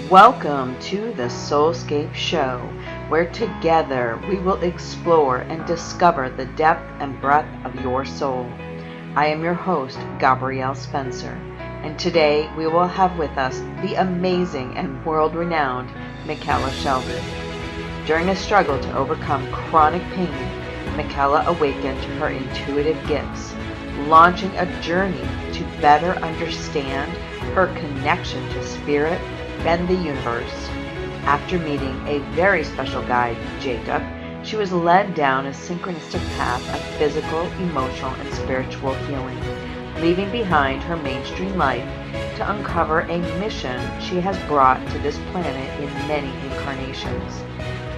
Welcome to the SoulScape Show, where together we will explore and discover the depth and breadth of your soul. I am your host, Gabrielle Spencer, and today we will have with us the amazing and world-renowned Micheila Sheldan. During a struggle to overcome chronic pain, Micheila awakened her intuitive gifts, launching a journey to better understand her connection to spirit and the universe. After meeting a very special guide, Jacob, she was led down a synchronistic path of physical, emotional, and spiritual healing, leaving behind her mainstream life to uncover a mission she has brought to this planet in many incarnations.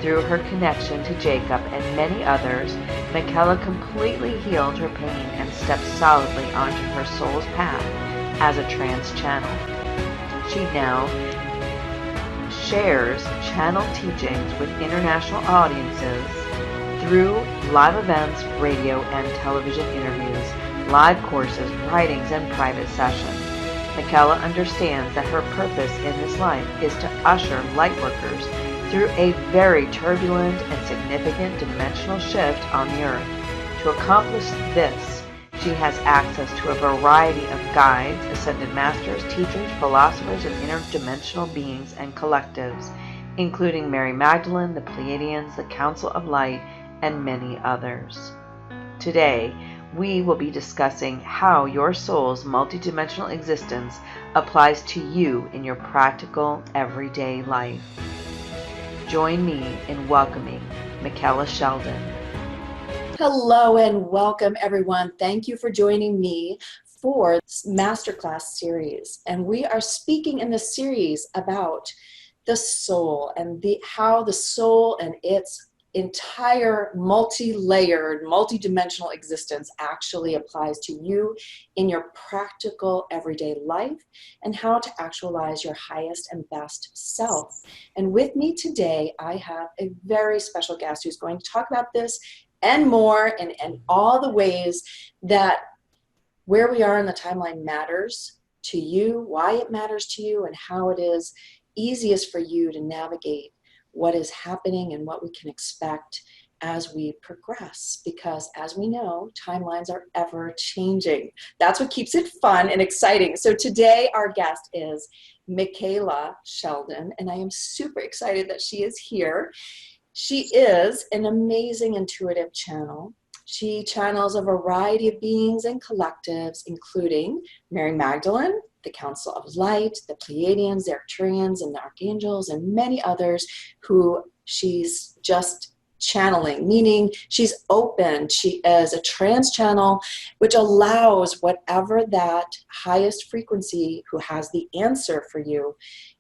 Through her connection to Jacob and many others, Micheila completely healed her pain and stepped solidly onto her soul's path as a trance channel. She now shares channel teachings with international audiences through live events, radio and television interviews, live courses, writings, and private sessions. Micheila understands that her purpose in this life is to usher lightworkers through a very turbulent and significant dimensional shift on the earth. To accomplish this, she has access to a variety of guides, ascended masters, teachers, philosophers, and interdimensional beings and collectives, including Mary Magdalene, the Pleiadians, the Council of Light, and many others. Today, we will be discussing how your soul's multidimensional existence applies to you in your practical, everyday life. Join me in welcoming Micheila Sheldan. Hello and welcome everyone. Thank you for joining me for this masterclass series. And we are speaking in this series about the soul and how the soul and its entire multi-layered, multi-dimensional existence actually applies to you in your practical everyday life and how to actualize your highest and best self. And with me today, I have a very special guest who's going to talk about this and more, and all the ways that where we are in the timeline matters to you, why it matters to you, and how it is easiest for you to navigate what is happening and what we can expect as we progress. Because as we know, timelines are ever changing. That's what keeps it fun and exciting. So today our guest is Micheila Sheldan, and I am super excited that she is here. She is an amazing intuitive channel. She channels a variety of beings and collectives, including Mary Magdalene, the Council of Light, the Pleiadians, the Arcturians, and the Archangels, and many others who she's just channeling, meaning she's open. She is a trance channel, which allows whatever that highest frequency who has the answer for you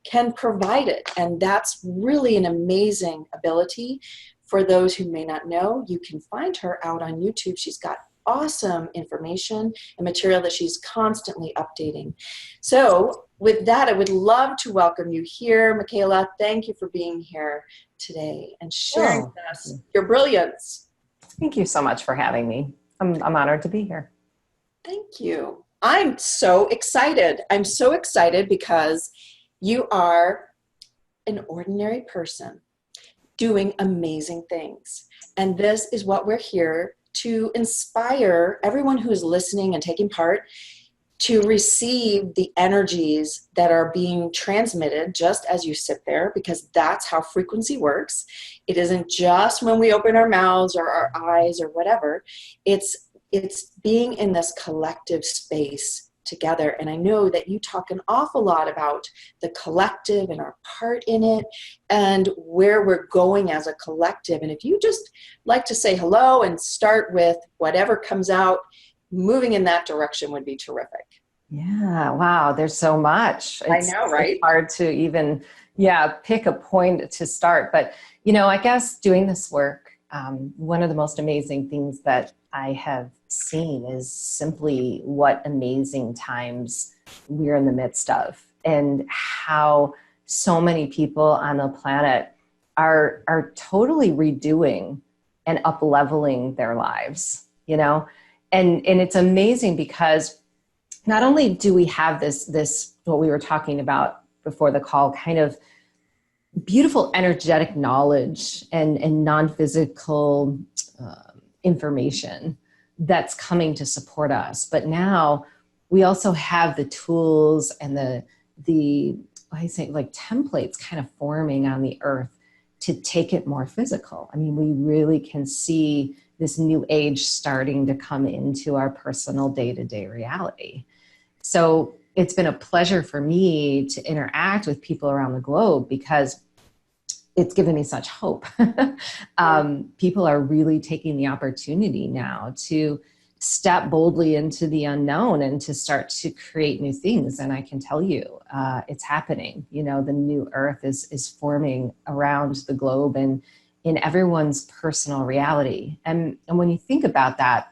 can provide it. And that's really an amazing ability. For those who may not know, you can find her out on YouTube. She's got awesome information and material that she's constantly updating. So with that, I would love to welcome you here. Micheila, thank you for being here today and sharing with us your brilliance. Thank you so much for having me. I'm honored to be here. Thank you. I'm so excited. I'm so excited because you are an ordinary person doing amazing things. And this is what we're here to inspire everyone who's listening and taking part to receive the energies that are being transmitted just as you sit there, because that's how frequency works. It isn't just when we open our mouths or our eyes or whatever. It's being in this collective space together. And I know that you talk an awful lot about the collective and our part in it and where we're going as a collective. And if you just like to say hello and start with whatever comes out, moving in that direction would be terrific. Yeah. Wow. There's so much. I know, right? It's hard to even, pick a point to start. But, I guess doing this work, one of the most amazing things that I have seen is simply what amazing times we're in the midst of, and how so many people on the planet are totally redoing and up-leveling their lives, and it's amazing because not only do we have this what we were talking about before the call, kind of beautiful energetic knowledge and non-physical information that's coming to support us. But now we also have the tools and the I say like templates kind of forming on the earth to take it more physical. I mean, we really can see this new age starting to come into our personal day-to-day reality. So it's been a pleasure for me to interact with people around the globe because it's given me such hope. People are really taking the opportunity now to step boldly into the unknown and to start to create new things. And I can tell you, it's happening. You know, the new earth is forming around the globe and in everyone's personal reality. And when you think about that,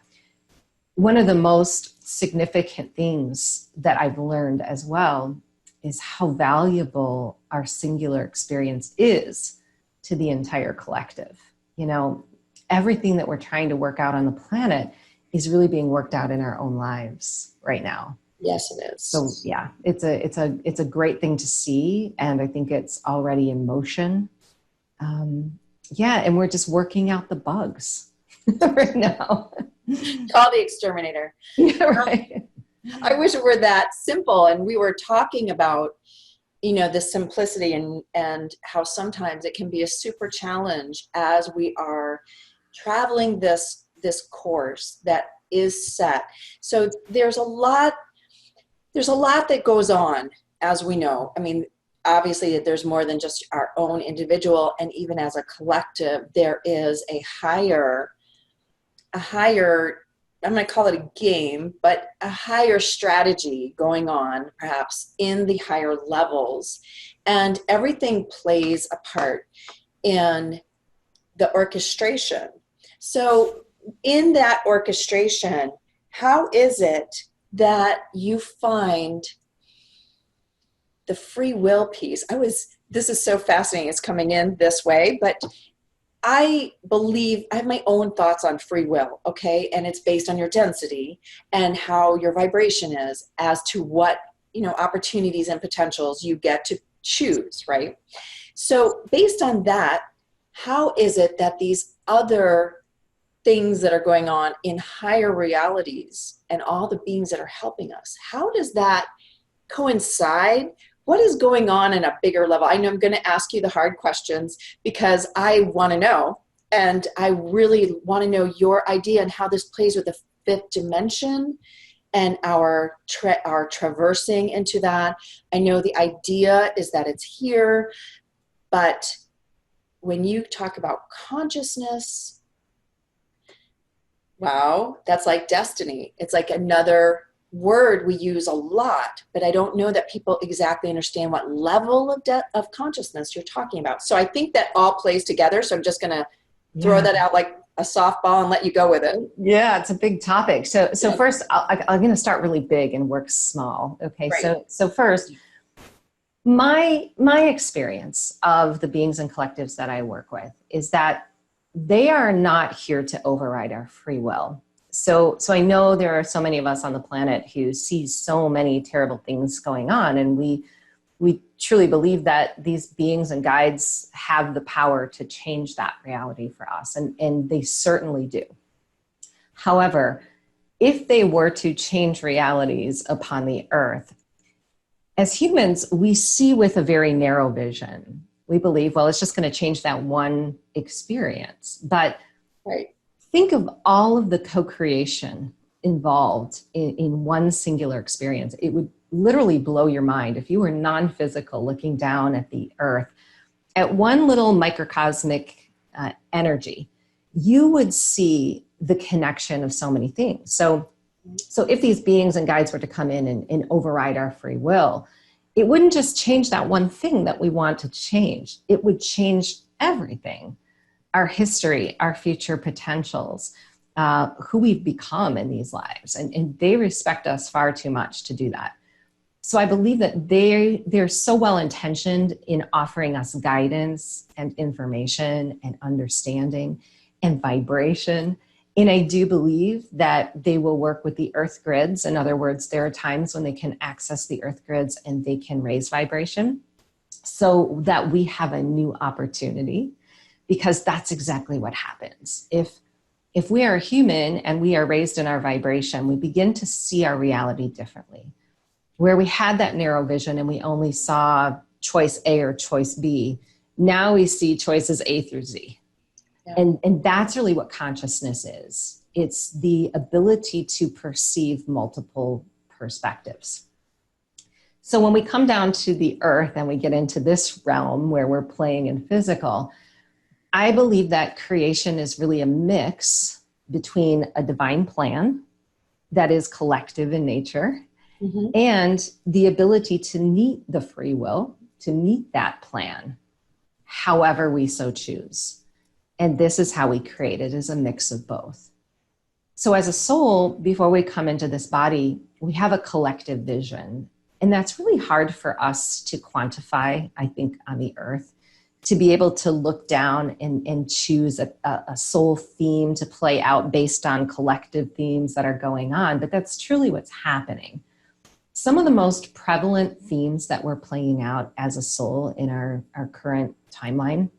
one of the most significant things that I've learned as well is how valuable our singular experience is to the entire collective. You know, everything that we're trying to work out on the planet is really being worked out in our own lives right now. Yes, it is. So yeah, it's a great thing to see. And I think it's already in motion. And we're just working out the bugs right now. Call the exterminator. Yeah, right. I wish it were that simple. And we were talking about, you know, the simplicity and how sometimes it can be a super challenge as we are traveling this course that is set. So there's a lot that goes on, as we know. I mean, obviously there's more than just our own individual, and even as a collective, there is a higher, I'm going to call it a game, but a higher strategy going on perhaps in the higher levels. And everything plays a part in the orchestration. So in that orchestration, how is it that you find the free will piece? This is so fascinating. It's coming in this way, but I believe I have my own thoughts on free will, okay? And it's based on your density and how your vibration is as to what, you know, opportunities and potentials you get to choose, right? So based on that, how is it that these other things that are going on in higher realities and all the beings that are helping us, how does that coincide? What is going on in a bigger level? I know I'm going to ask you the hard questions because I want to know, and I really want to know your idea and how this plays with the fifth dimension and our traversing into that. I know the idea is that it's here, but when you talk about consciousness, wow, that's like destiny. It's like another word we use a lot, but I don't know that people exactly understand what level of consciousness you're talking about. So I think that all plays together. So I'm just going to throw that out like a softball and let you go with it. Yeah, it's a big topic. So first, I'm going to start really big and work small. Okay, right. So first, my experience of the beings and collectives that I work with is that they are not here to override our free will. So I know there are so many of us on the planet who see so many terrible things going on, and we truly believe that these beings and guides have the power to change that reality for us, and they certainly do. However, if they were to change realities upon the earth, as humans, we see with a very narrow vision. We believe, well, it's just going to change that one experience. But think of all of the co-creation involved in one singular experience. It would literally blow your mind if you were non-physical looking down at the earth at one little microcosmic energy. You would see the connection of so many things. So if these beings and guides were to come in and override our free will, it wouldn't just change that one thing that we want to change. It would change everything. Our history, our future potentials, who we've become in these lives. And they respect us far too much to do that. So I believe that they're so well-intentioned in offering us guidance and information and understanding and vibration. And I do believe that they will work with the earth grids. In other words, there are times when they can access the earth grids and they can raise vibration. so that we have a new opportunity, because that's exactly what happens. If we are human and we are raised in our vibration, we begin to see our reality differently. Where we had that narrow vision and we only saw choice A or choice B, now we see choices A through Z. Yeah. And that's really what consciousness is. It's the ability to perceive multiple perspectives. So when we come down to the earth and we get into this realm where we're playing in physical, I believe that creation is really a mix between a divine plan that is collective in nature, mm-hmm. and the ability to meet the free will, to meet that plan, however we so choose. And this is how we create it, as a mix of both. So as a soul, before we come into this body, we have a collective vision. And that's really hard for us to quantify, I think, on the earth, to be able to look down and choose a soul theme to play out based on collective themes that are going on. But that's truly what's happening. Some of the most prevalent themes that we're playing out as a soul in our current timeline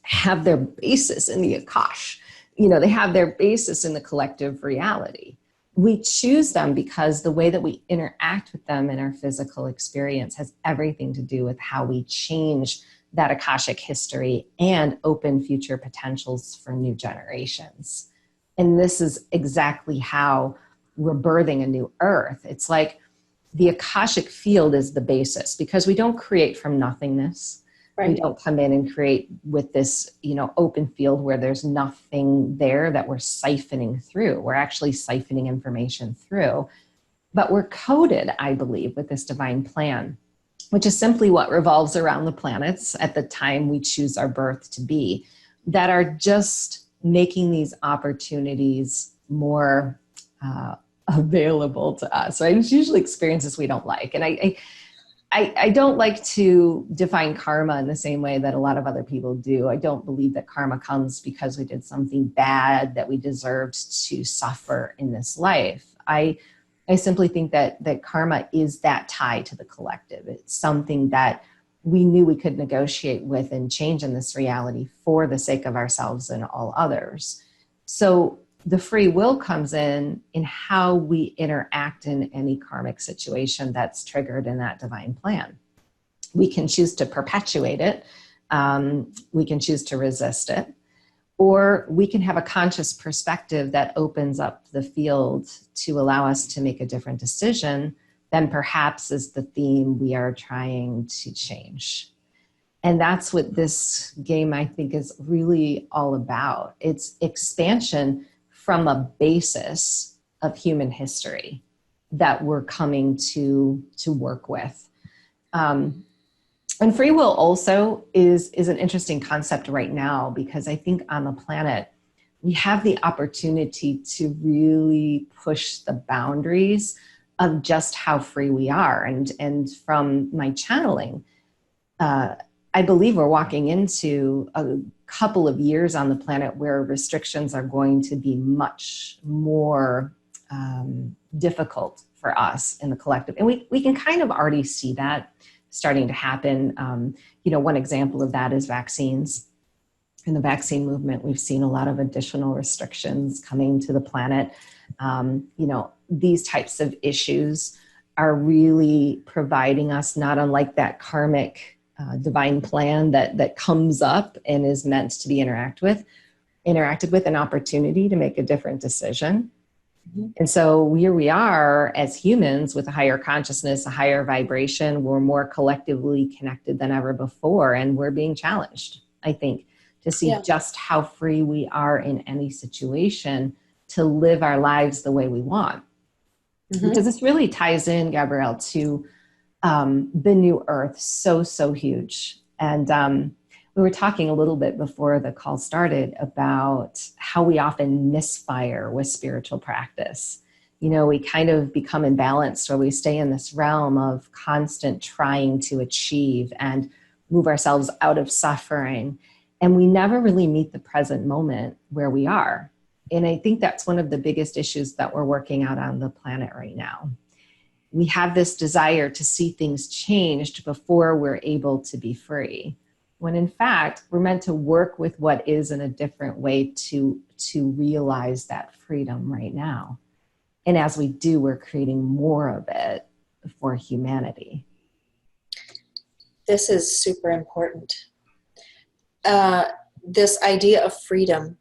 have their basis in the Akash. They have their basis in the collective reality. We choose them because the way that we interact with them in our physical experience has everything to do with how we change that Akashic history and open future potentials for new generations. And this is exactly how we're birthing a new earth. It's like the Akashic field is the basis, because we don't create from nothingness. Right. We don't come in and create with this, open field where there's nothing there that we're siphoning through. We're actually siphoning information through. But we're coded, I believe, with this divine plan, which is simply what revolves around the planets at the time we choose our birth to be, that are just making these opportunities more available to us, right? It's usually experiences we don't like. And I don't like to define karma in the same way that a lot of other people do. I don't believe that karma comes because we did something bad that we deserved to suffer in this life. I simply think that karma is that tie to the collective. It's something that we knew we could negotiate with and change in this reality for the sake of ourselves and all others. So the free will comes in how we interact in any karmic situation that's triggered in that divine plan. We can choose to perpetuate it. We can choose to resist it. Or we can have a conscious perspective that opens up the field to allow us to make a different decision than perhaps is the theme we are trying to change. And that's what this game, I think, is really all about. It's expansion from a basis of human history that we're coming to work with. And free will also is an interesting concept right now, because I think on the planet, we have the opportunity to really push the boundaries of just how free we are. And from my channeling, I believe we're walking into a couple of years on the planet where restrictions are going to be much more difficult for us in the collective. And we can kind of already see that starting to happen. One example of that is vaccines. In the vaccine movement, we've seen a lot of additional restrictions coming to the planet. These types of issues are really providing us, not unlike that karmic divine plan that comes up and is meant to be interacted with, an opportunity to make a different decision. Mm-hmm. And so here we are as humans with a higher consciousness, a higher vibration. We're more collectively connected than ever before. And we're being challenged, I think, to see just how free we are in any situation to live our lives the way we want. Mm-hmm. Because this really ties in, Gabrielle, to the new earth, so huge. And we were talking a little bit before the call started about how we often misfire with spiritual practice. We kind of become imbalanced, or we stay in this realm of constant trying to achieve and move ourselves out of suffering. And we never really meet the present moment where we are. And I think that's one of the biggest issues that we're working out on the planet right now. we have this desire to see things changed before we're able to be free. When in fact, we're meant to work with what is in a different way to realize that freedom right now. And as we do, we're creating more of it for humanity. This is super important. This idea of freedom,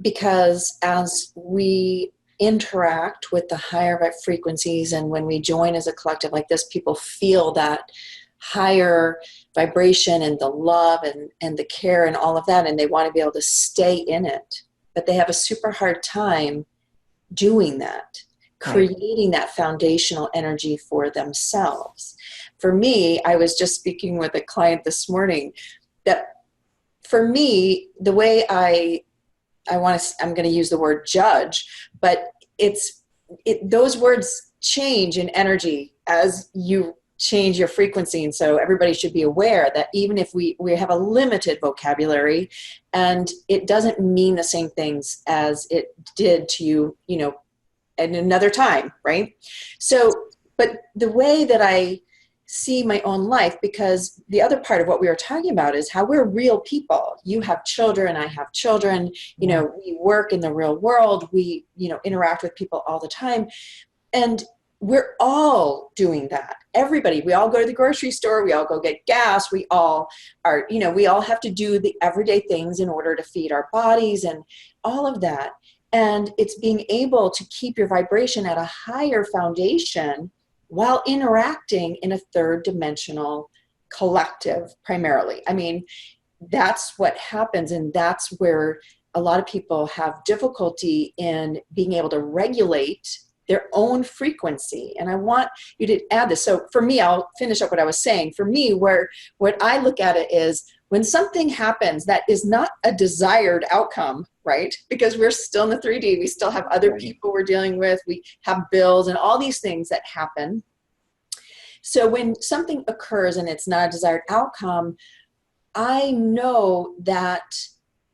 because as we interact with the higher frequencies and when we join as a collective like this, people feel that higher vibration and the love and the care and all of that, and they want to be able to stay in it. But they have a super hard time doing that, creating that foundational energy for themselves. For me, I was just speaking with a client this morning that for me, the way I'm going to use the word judge, but those words change in energy as you change your frequency. And so everybody should be aware that even if we have a limited vocabulary and it doesn't mean the same things as it did to you, at another time, right? So, but the way that I see my own life, because the other part of what we were talking about is how we're real people. You have children, I have children, we work in the real world, we, interact with people all the time. And we're all doing that. Everybody, we all go to the grocery store, we all go get gas, we all are, we all have to do the everyday things in order to feed our bodies and all of that. And it's being able to keep your vibration at a higher foundation while interacting in a third dimensional collective primarily. I mean, that's what happens. And that's where a lot of people have difficulty in being able to regulate their own frequency. And I want you to add this. So for me, I'll finish up what I was saying. For me, what I look at it is when something happens that is not a desired outcome, right? Because we're still in the 3D, we still have other people we're dealing with, we have bills and all these things that happen. So when something occurs and it's not a desired outcome, I know that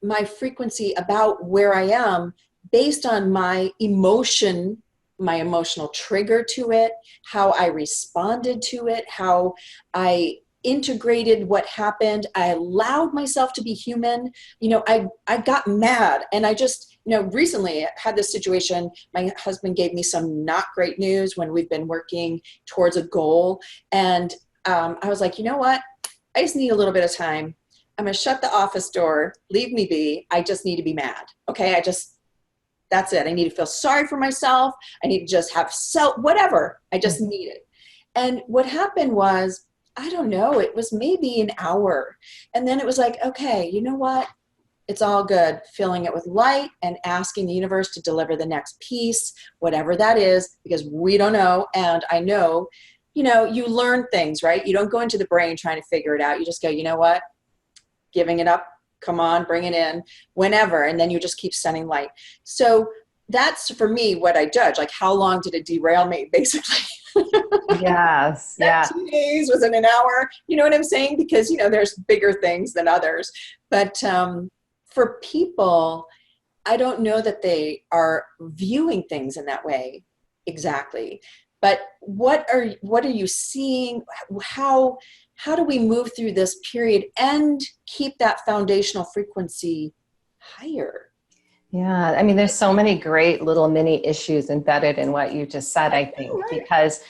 my frequency about where I am based on my emotion, my emotional trigger to it, how I responded to it, how I integrated what happened. I allowed myself to be human. I got mad and I just, recently I had this situation. My husband gave me some not great news when we've been working towards a goal. And I was like, you know what? I just need a little bit of time. I'm going to shut the office door, leave me be. I just need to be mad. Okay. That's it. I need to feel sorry for myself. I need to just have whatever. I just need it. And what happened was, I don't know, it was maybe an hour. And then it was like, okay, you know what? It's all good. Filling it with light and asking the universe to deliver the next piece, whatever that is, because we don't know. And I know, you learn things, right? You don't go into the brain trying to figure it out. You just go, you know what? Giving it up. Come on, bring it in whenever. And then you just keep sending light. So that's for me what I judge. Like, how long did it derail me, basically? Yes. Yeah. 2 days was in an hour. You know what I'm saying? Because, there's bigger things than others. But for people, I don't know that they are viewing things in that way exactly. But what are you seeing? How do we move through this period and keep that foundational frequency higher? Yeah, I mean, there's so many great little mini issues embedded in what you just said, I think, because,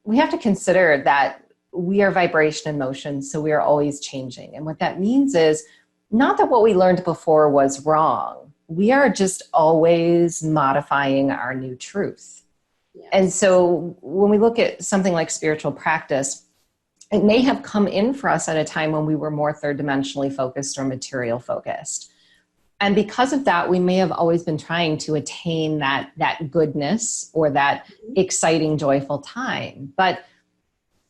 we have to consider that we are vibration and motion, so we are always changing. And what that means is not that what we learned before was wrong. We are just always modifying our new truth. Yes. And so when we look at something like spiritual practice, it may have come in for us at a time when we were more third dimensionally focused or material focused. And because of that, we may have always been trying to attain that goodness or that exciting, joyful time. But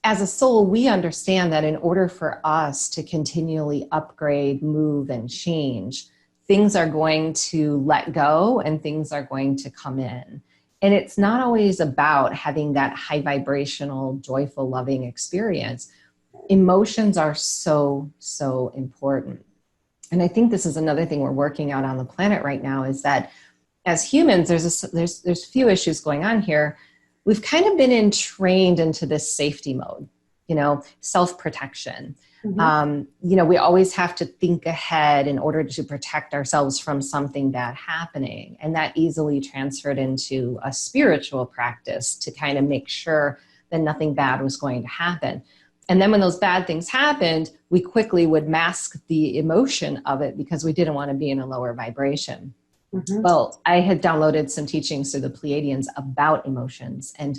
as a soul, we understand that in order for us to continually upgrade, move, and change, things are going to let go and things are going to come in. And it's not always about having that high vibrational, joyful, loving experience. Emotions are so, so important. And I think this is another thing we're working out on the planet right now is that as humans, there's few issues going on here. we've kind of been entrained into this safety mode, self-protection. We always have to think ahead in order to protect ourselves from something bad happening. And that easily transferred into a spiritual practice to kind of make sure that nothing bad was going to happen. And then when those bad things happened, we quickly would mask the emotion of it because we didn't want to be in a lower vibration. Well, I had downloaded some teachings through the Pleiadians about emotions, and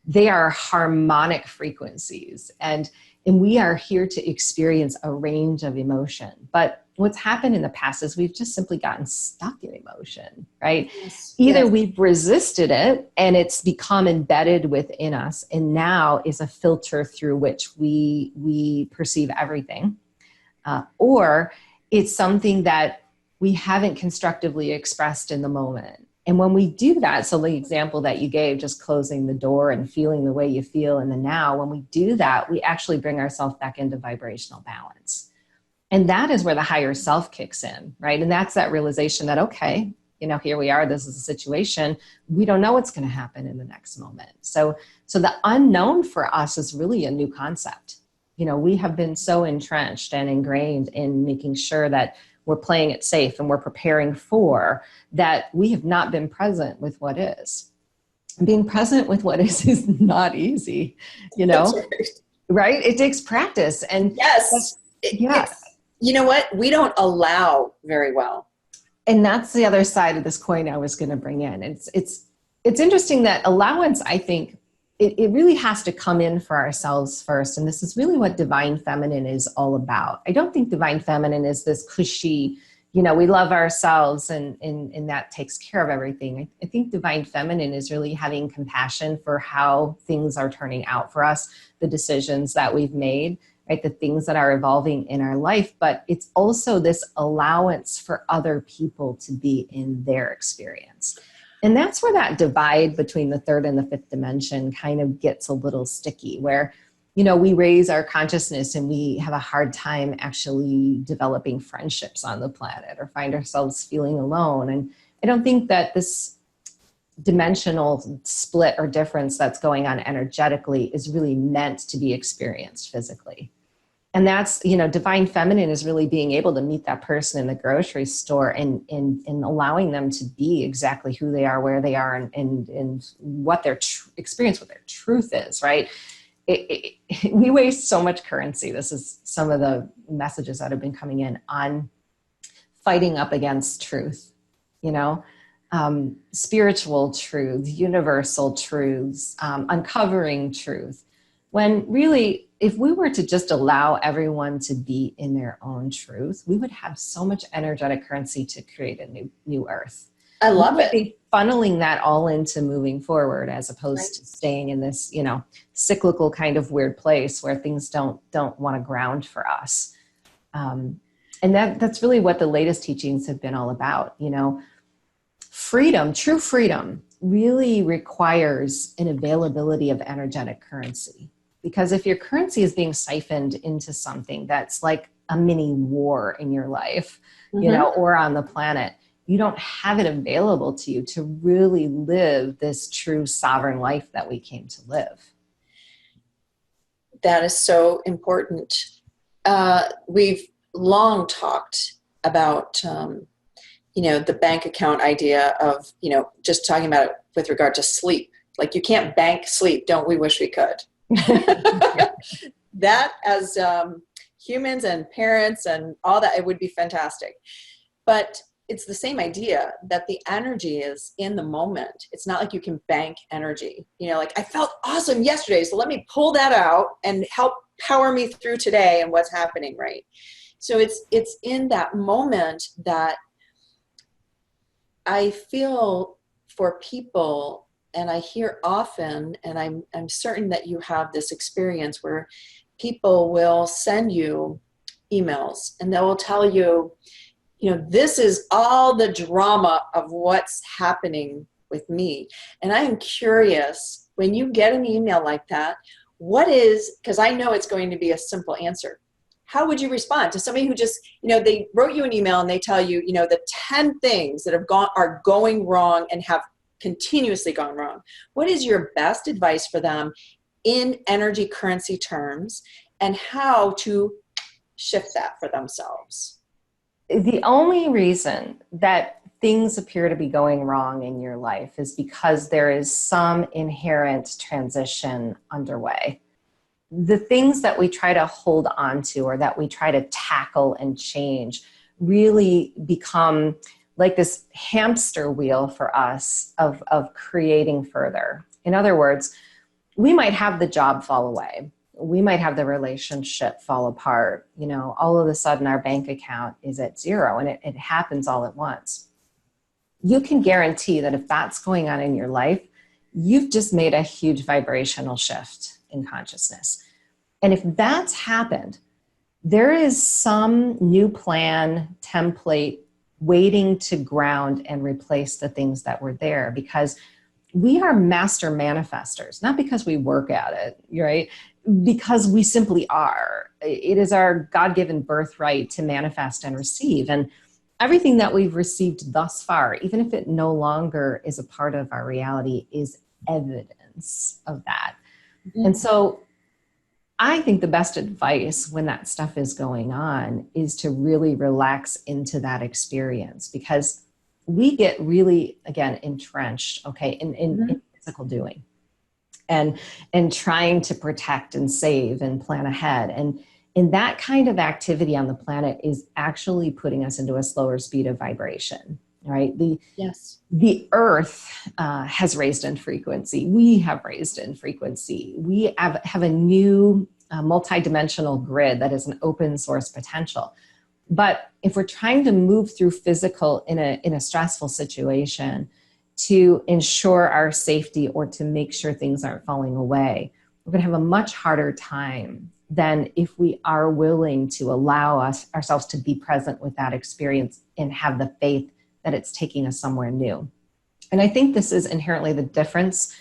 they are harmonic frequencies. And we are here to experience a range of emotion. But what's happened in the past is we've just simply gotten stuck in emotion, right? Yes. Either we've resisted it and it's become embedded within us and now is a filter through which we perceive everything. Or it's something that we haven't constructively expressed in the moment. And when we do that, so the example that you gave, just closing the door and feeling the way you feel in the now, when we do that, we actually bring ourselves back into vibrational balance. And that is where the higher self kicks in, right? And that's that realization that, okay, here we are, this is a situation. We don't know what's going to happen in the next moment. So the unknown for us is really a new concept. We have been so entrenched and ingrained in making sure that we're playing it safe and we're preparing for that. We have not been present with what is. Being present with what is not easy, right? It takes practice. And yes. You know what? We don't allow very well. And that's the other side of this coin I was going to bring in. It's interesting that allowance, I think, it really has to come in for ourselves first. And this is really what Divine Feminine is all about. I don't think Divine Feminine is this cushy, we love ourselves and that takes care of everything. I think Divine Feminine is really having compassion for how things are turning out for us, the decisions that we've made, right? The things that are evolving in our life. But it's also this allowance for other people to be in their experience. And that's where that divide between the third and the fifth dimension kind of gets a little sticky, where, we raise our consciousness and we have a hard time actually developing friendships on the planet or find ourselves feeling alone. And I don't think that this dimensional split or difference that's going on energetically is really meant to be experienced physically. And that's, Divine Feminine is really being able to meet that person in the grocery store and allowing them to be exactly who they are, where they are, and what their experience, what their truth is, right? We waste so much currency. This is some of the messages that have been coming in on fighting up against truth, spiritual truth, universal truths, uncovering truth. When really, if we were to just allow everyone to be in their own truth, we would have so much energetic currency to create a new earth. I love it. Be funneling that all into moving forward, as opposed to staying in this, cyclical kind of weird place where things don't want to ground for us. And that's really what the latest teachings have been all about. Freedom, true freedom, really requires an availability of energetic currency. Because if your currency is being siphoned into something that's like a mini war in your life, or on the planet, you don't have it available to you to really live this true sovereign life that we came to live. That is so important. We've long talked about, the bank account idea of, just talking about it with regard to sleep. Like, you can't bank sleep. Don't we wish we could? That as humans and parents and all that, it would be fantastic. But it's the same idea that the energy is in the moment. It's not like you can bank energy. Like, I felt awesome yesterday, so let me pull that out and help power me through today and what's happening, right? So it's in that moment that I feel for people. And I hear often, and I'm certain that you have this experience, where people will send you emails and they will tell you, this is all the drama of what's happening with me. And I am curious, when you get an email like that, because I know it's going to be a simple answer. How would you respond to somebody who just, they wrote you an email and they tell you, the 10 things that are going wrong and have continuously gone wrong. What is your best advice for them in energy currency terms, and how to shift that for themselves? The only reason that things appear to be going wrong in your life is because there is some inherent transition underway. The things that we try to hold on to or that we try to tackle and change really become like this hamster wheel for us of creating further. In other words, we might have the job fall away. We might have the relationship fall apart. You know, all of a sudden our bank account is at zero, and it happens all at once. You can guarantee that if that's going on in your life, you've just made a huge vibrational shift in consciousness. And if that's happened, there is some new plan, template waiting to ground and replace the things that were there, because we are master manifestors, not because we work at it, right? Because we simply are. It is our God-given birthright to manifest and receive. And everything that we've received thus far, even if it no longer is a part of our reality, is evidence of that. Mm-hmm. And so I think the best advice when that stuff is going on is to really relax into that experience, because we get really, again, entrenched, okay, in physical doing and trying to protect and save and plan ahead. And that kind of activity on the planet is actually putting us into a slower speed of vibration, right? The earth has raised in frequency. We have raised in frequency. We have a new multidimensional grid that is an open source potential. But if we're trying to move through physical in a stressful situation to ensure our safety or to make sure things aren't falling away, we're going to have a much harder time than if we are willing to allow ourselves to be present with that experience and have the faith that it's taking us somewhere new. And I think this is inherently the difference,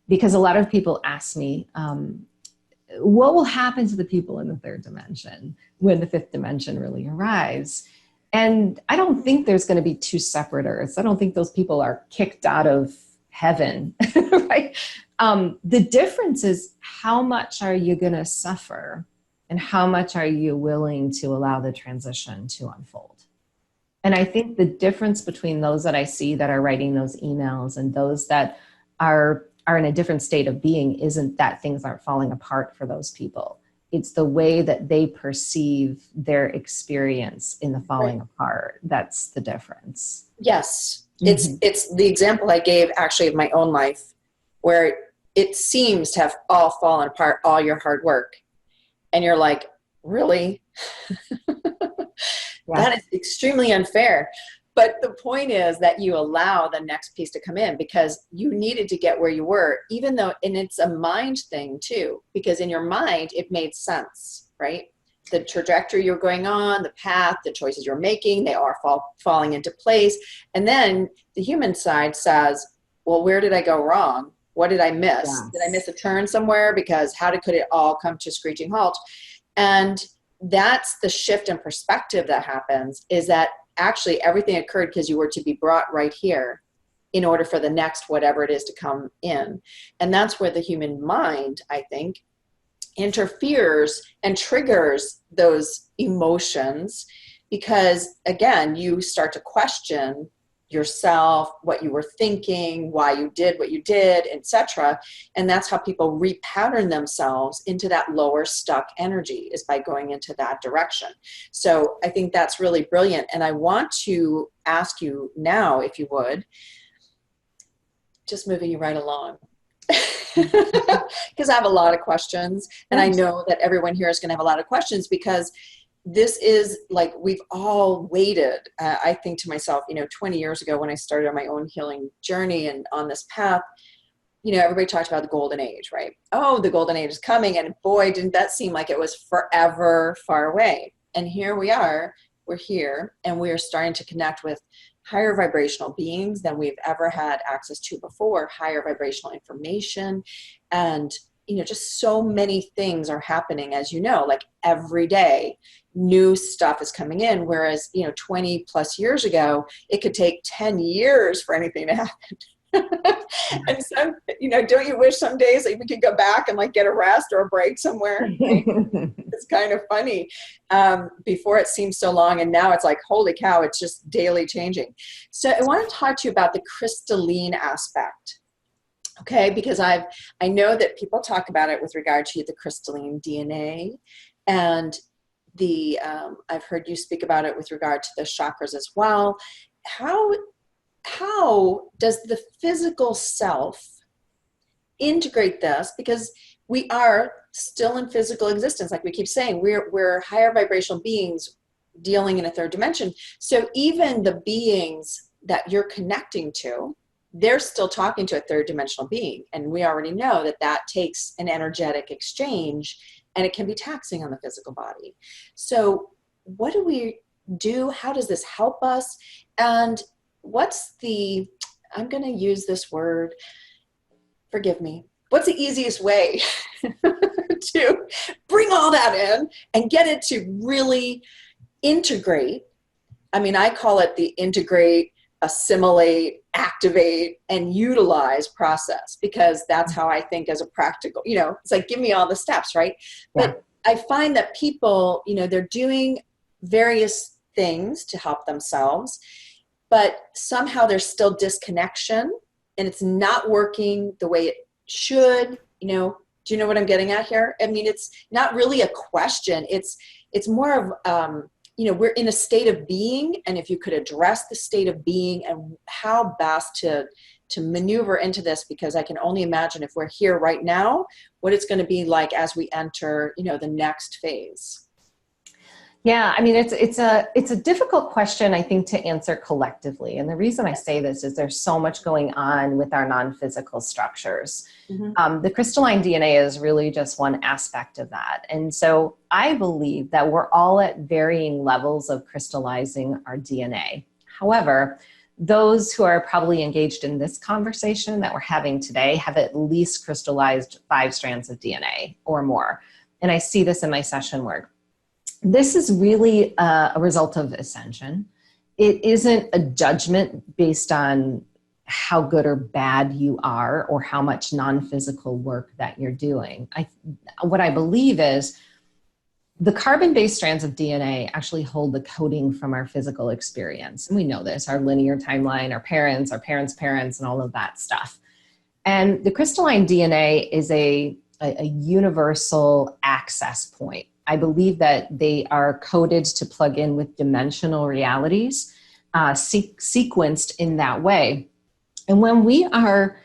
because a lot of people ask me, what will happen to the people in the third dimension when the fifth dimension really arrives? And I don't think there's going to be two separate earths. I don't think those people are kicked out of heaven, right? The difference is, how much are you going to suffer and how much are you willing to allow the transition to unfold? And I think the difference between those that I see that are writing those emails and those that are in a different state of being isn't that things aren't falling apart for those people. It's the way that they perceive their experience in the falling apart. That's the difference. Yes. It's the example I gave actually of my own life, where it seems to have all fallen apart, all your hard work. And you're like, really? That is extremely unfair. But the point is that you allow the next piece to come in, because you needed to get where you were, even though, and it's a mind thing too, because in your mind, it made sense, right? The trajectory you're going on, the path, the choices you're making, they are falling into place. And then the human side says, well, where did I go wrong? What did I miss? Yes. Did I miss a turn somewhere? Because could it all come to a screeching halt? And that's the shift in perspective that happens, is that actually everything occurred because you were to be brought right here in order for the next whatever it is to come in. And that's where the human mind, I think, interferes and triggers those emotions, because again, you start to question yourself, what you were thinking, why you did what you did, etc. And that's how people repattern themselves into that lower stuck energy, is by going into that direction. So I think that's really brilliant. And I want to ask you now, if you would, just moving you right along, because I have a lot of questions, and I know that everyone here is going to have a lot of questions, because this is like, we've all waited. I think to myself, 20 years ago when I started on my own healing journey and on this path, everybody talked about the golden age, right? Oh, the golden age is coming. And boy, didn't that seem like it was forever far away. And here we are, we're here, and we're starting to connect with higher vibrational beings than we've ever had access to before, higher vibrational information. And just so many things are happening, as like every day, new stuff is coming in. Whereas, 20 plus years ago, it could take 10 years for anything to happen. And some, don't you wish some days that we could go back and like get a rest or a break somewhere? Right? It's kind of funny. Before it seemed so long, and now it's like, holy cow, it's just daily changing. So I want to talk to you about the crystalline aspect. Okay, because I know that people talk about it with regard to the crystalline DNA, and I've heard you speak about it with regard to the chakras as well. How does the physical self integrate this? Because we are still in physical existence, like we keep saying, we're higher vibrational beings dealing in a third dimension. So even the beings that you're connecting to, they're still talking to a third dimensional being. And we already know that that takes an energetic exchange, and it can be taxing on the physical body. So what do we do? How does this help us? And I'm going to use this word, forgive me. What's the easiest way to bring all that in and get it to really integrate? I mean, I call it the integrate, assimilate, activate, and utilize process, because that's how I think as a practical, it's like, give me all the steps, right? Yeah. But I find that people, they're doing various things to help themselves, but somehow there's still disconnection and it's not working the way it should. Do you know what I'm getting at here? I mean, it's not really a question. It's more of, we're in a state of being, and if you could address the state of being and how best to maneuver into this, because I can only imagine if we're here right now, what it's going to be like as we enter, the next phase. Yeah, I mean, it's a difficult question, I think, to answer collectively. And the reason I say this is there's so much going on with our non-physical structures. Mm-hmm. The crystalline DNA is really just one aspect of that. And so I believe that we're all at varying levels of crystallizing our DNA. However, those who are probably engaged in this conversation that we're having today have at least crystallized 5 strands of DNA or more. And I see this in my session work. This is really a result of ascension. It isn't a judgment based on how good or bad you are or how much non-physical work that you're doing. What I believe is the carbon-based strands of DNA actually hold the coding from our physical experience. And we know this, our linear timeline, our parents' parents, and all of that stuff. And the crystalline DNA is a universal access point. I believe that they are coded to plug in with dimensional realities, sequenced in that way. And when we are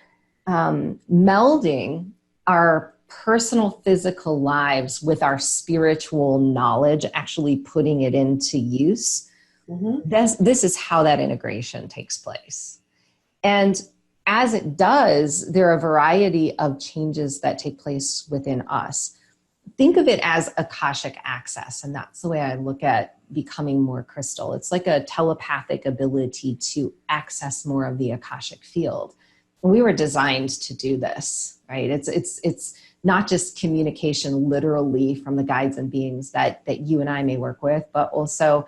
melding our personal physical lives with our spiritual knowledge, actually putting it into use, mm-hmm. this is how that integration takes place. And as it does, there are a variety of changes that take place within us. Think of it as Akashic access, and that's the way I look at becoming more crystal. It's like a telepathic ability to access more of the Akashic field. We were designed to do this, right? It's not just communication literally from the guides and beings that you and I may work with, but also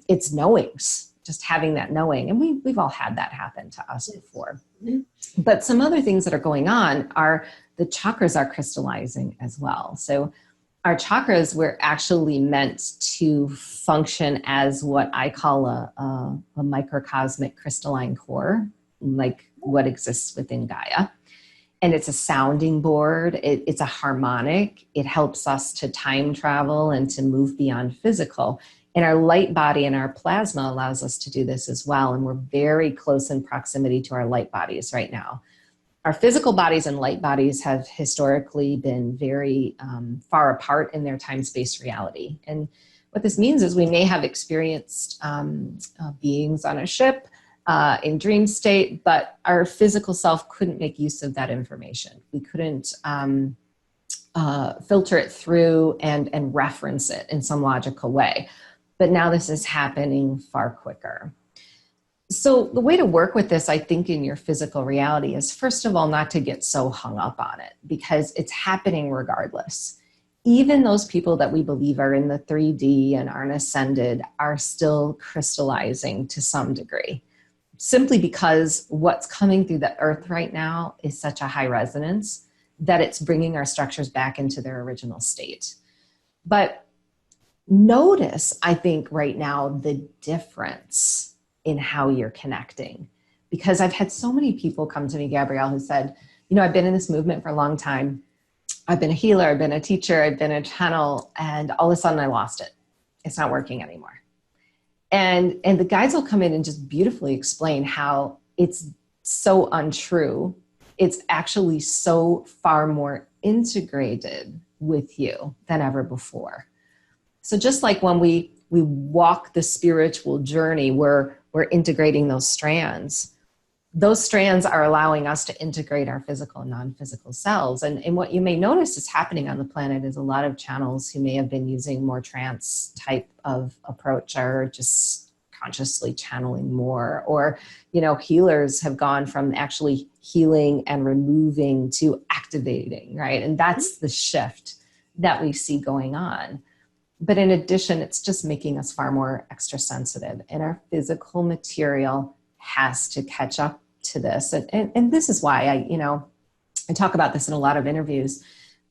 it's knowings, just having that knowing. And we've all had that happen to us before. Mm-hmm. But some other things that are going on are the chakras are crystallizing as well. So our chakras were actually meant to function as what I call a microcosmic crystalline core, like what exists within Gaia. And it's a sounding board. It's a harmonic. It helps us to time travel and to move beyond physical. And our light body and our plasma allows us to do this as well. And we're very close in proximity to our light bodies right now. Our physical bodies and light bodies have historically been very far apart in their time-space reality. And what this means is we may have experienced beings on a ship in dream state, but our physical self couldn't make use of that information. We couldn't filter it through and reference it in some logical way. But now this is happening far quicker. So the way to work with this, I think, in your physical reality is, first of all, not to get so hung up on it, because it's happening regardless. Even those people that we believe are in the 3D and aren't ascended are still crystallizing to some degree. simply because what's coming through the earth right now is such a high resonance that it's bringing our structures back into their original state. But notice, I think right now, the difference in how you're connecting. Because I've had so many people come to me, Gabrielle, who said, I've been in this movement for a long time. I've been a healer, I've been a teacher, I've been a channel, and all of a sudden I lost it. It's not working anymore. And the guides will come in and just beautifully explain how it's so untrue. It's actually so far more integrated with you than ever before. So just like when we walk the spiritual journey, we're integrating those strands. Those strands are allowing us to integrate our physical and non-physical selves. And what you may notice is happening on the planet is a lot of channels who may have been using more trance type of approach are just consciously channeling more, or, healers have gone from actually healing and removing to activating, right? And that's the shift that we see going on. But in addition, it's just making us far more extra sensitive, and our physical material has to catch up to this. And this is why I talk about this in a lot of interviews.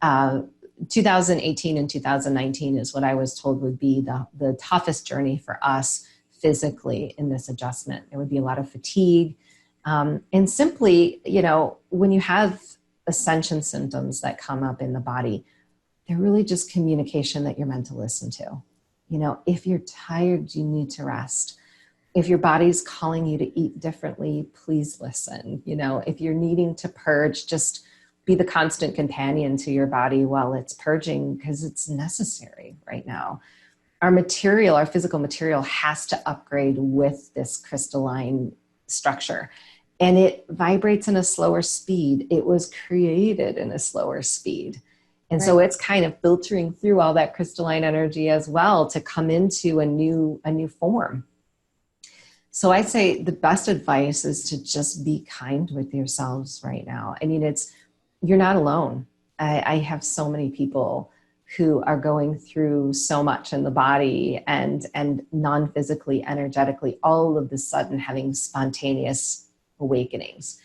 2018 and 2019 is what I was told would be the toughest journey for us physically in this adjustment. There would be a lot of fatigue. And simply, when you have ascension symptoms that come up in the body, they're really just communication that you're meant to listen to. If you're tired, you need to rest. If your body's calling you to eat differently, please listen. If you're needing to purge, just be the constant companion to your body while it's purging, because it's necessary right now. Our physical material has to upgrade with this crystalline structure, and it vibrates in a slower speed. It was created in a slower speed. And so it's kind of filtering through all that crystalline energy as well to come into a new form. So I say the best advice is to just be kind with yourselves right now. I mean, you're not alone. I have so many people who are going through so much in the body and non-physically, energetically, all of a sudden having spontaneous awakenings.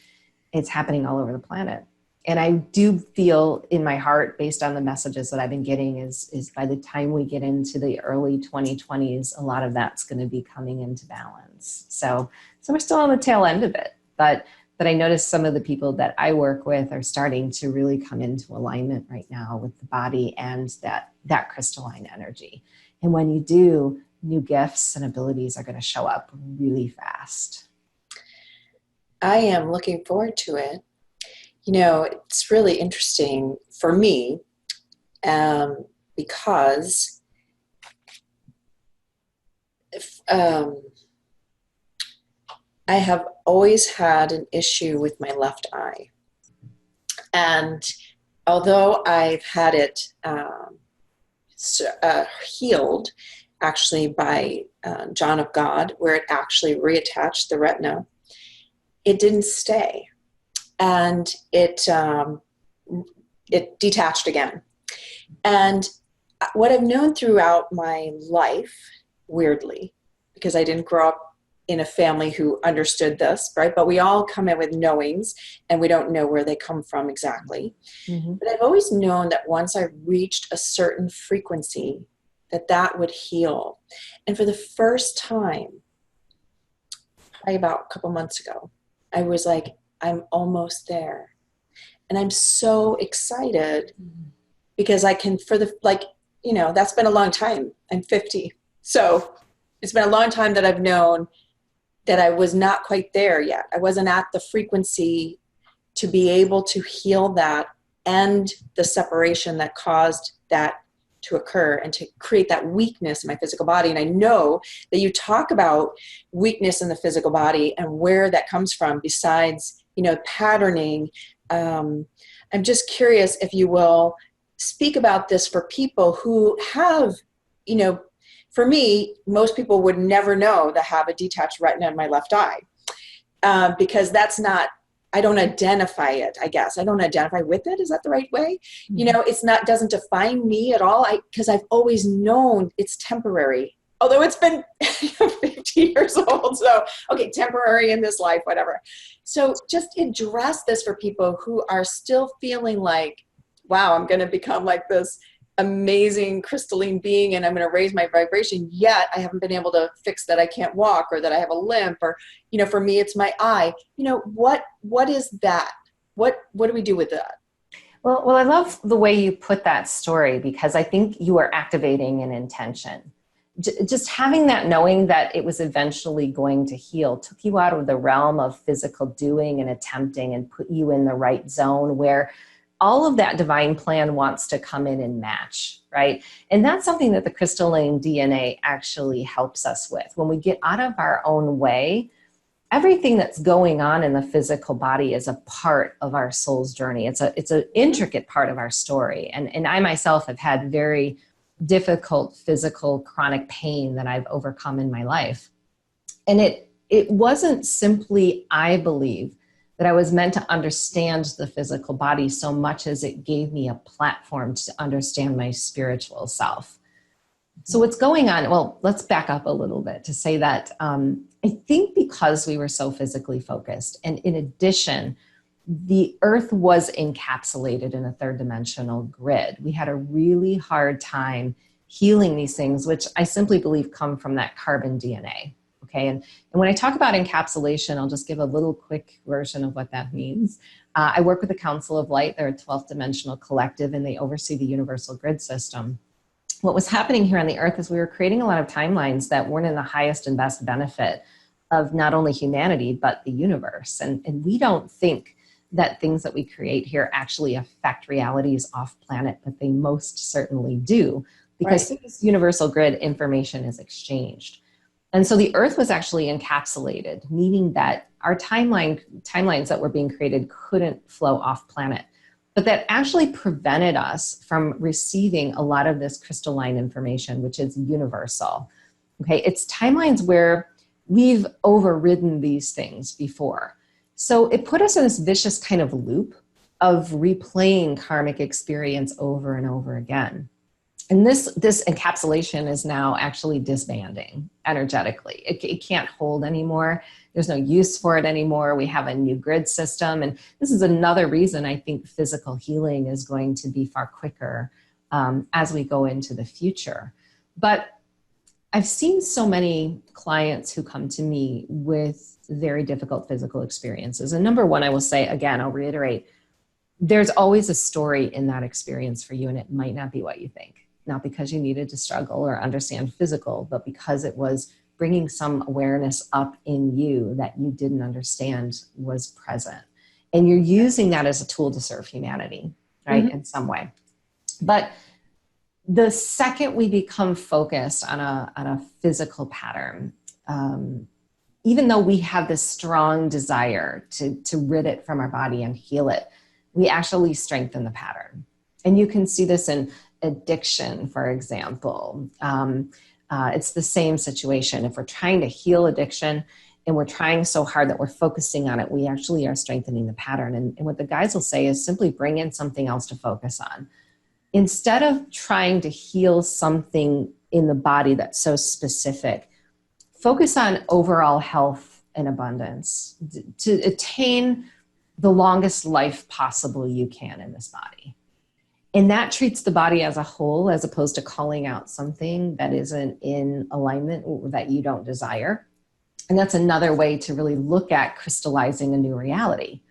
It's happening all over the planet. And I do feel in my heart, based on the messages that I've been getting, is by the time we get into the early 2020s, a lot of that's going to be coming into balance. So we're still on the tail end of it. But I notice some of the people that I work with are starting to really come into alignment right now with the body and that crystalline energy. And when you do, new gifts and abilities are going to show up really fast. I am looking forward to it. It's really interesting for me because I have always had an issue with my left eye. And although I've had it healed actually by John of God, where it actually reattached the retina, it didn't stay. And it detached again. And what I've known throughout my life, weirdly, because I didn't grow up in a family who understood this, right? But we all come in with knowings, and we don't know where they come from exactly. Mm-hmm. But I've always known that once I reached a certain frequency, that would heal. And for the first time, probably about a couple months ago, I was like, I'm almost there. And I'm so excited because I can, that's been a long time. I'm 50. So it's been a long time that I've known that I was not quite there yet. I wasn't at the frequency to be able to heal that and the separation that caused that to occur and to create that weakness in my physical body. And I know that you talk about weakness in the physical body and where that comes from besides, patterning. I'm just curious if you will speak about this for people who have, for me, most people would never know that I have a detached retina in my left eye because that's not, I don't identify it, I guess. I don't identify with it. Is that the right way? Mm-hmm. It's not, doesn't define me at all because I've always known it's temporary. although it's been 50 years old. So, okay, temporary in this life, whatever. So just address this for people who are still feeling like, wow, I'm going to become like this amazing crystalline being and I'm going to raise my vibration, yet I haven't been able to fix that I can't walk or that I have a limp, or, you know, for me, it's my eye. You know, what is that? What do we do with that? Well, I love the way you put that story, because I think you are activating an intention. Just having that knowing that it was eventually going to heal took you out of the realm of physical doing and attempting and put you in the right zone where all of that divine plan wants to come in and match, right? And that's something that the crystalline DNA actually helps us with. When we get out of our own way, everything that's going on in the physical body is a part of our soul's journey. It's an intricate part of our story. And I myself have had very difficult physical chronic pain that I've overcome in my life. And it wasn't simply, I believe, that I was meant to understand the physical body so much as it gave me a platform to understand my spiritual self. So what's going on? Well, let's back up a little bit to say that I think because we were so physically focused, and in addition, the earth was encapsulated in a third dimensional grid. We had a really hard time healing these things, which I simply believe come from that carbon DNA. Okay. And when I talk about encapsulation, I'll just give a little quick version of what that means. I work with the Council of Light. They're a 12th dimensional collective, and they oversee the universal grid system. What was happening here on the earth is we were creating a lot of timelines that weren't in the highest and best benefit of not only humanity, but the universe. And we don't think that things that we create here actually affect realities off planet, but they most certainly do, because through this universal grid, information is exchanged. And so the earth was actually encapsulated, meaning that our timelines that were being created couldn't flow off planet. But that actually prevented us from receiving a lot of this crystalline information, which is universal. Okay, it's timelines where we've overridden these things before. So it put us in this vicious kind of loop of replaying karmic experience over and over again. And this encapsulation is now actually disbanding energetically. It can't hold anymore. There's no use for it anymore. We have a new grid system. And this is another reason I think physical healing is going to be far quicker as we go into the future. But I've seen so many clients who come to me with very difficult physical experiences. And number one, I will say, again, I'll reiterate, there's always a story in that experience for you, and it might not be what you think. Not because you needed to struggle or understand physical, but because it was bringing some awareness up in you that you didn't understand was present. And you're using that as a tool to serve humanity, right, in some way. But the second we become focused on a physical pattern, even though we have this strong desire to rid it from our body and heal it, we actually strengthen the pattern. And you can see this in addiction, for example. It's the same situation. If we're trying to heal addiction and we're trying so hard that we're focusing on it, we actually are strengthening the pattern. And what the guides will say is simply bring in something else to focus on. Instead of trying to heal something in the body that's so specific, focus on overall health and abundance to attain the longest life possible you can in this body. And that treats the body as a whole, as opposed to calling out something that isn't in alignment or that you don't desire. And that's another way to really look at crystallizing a new reality,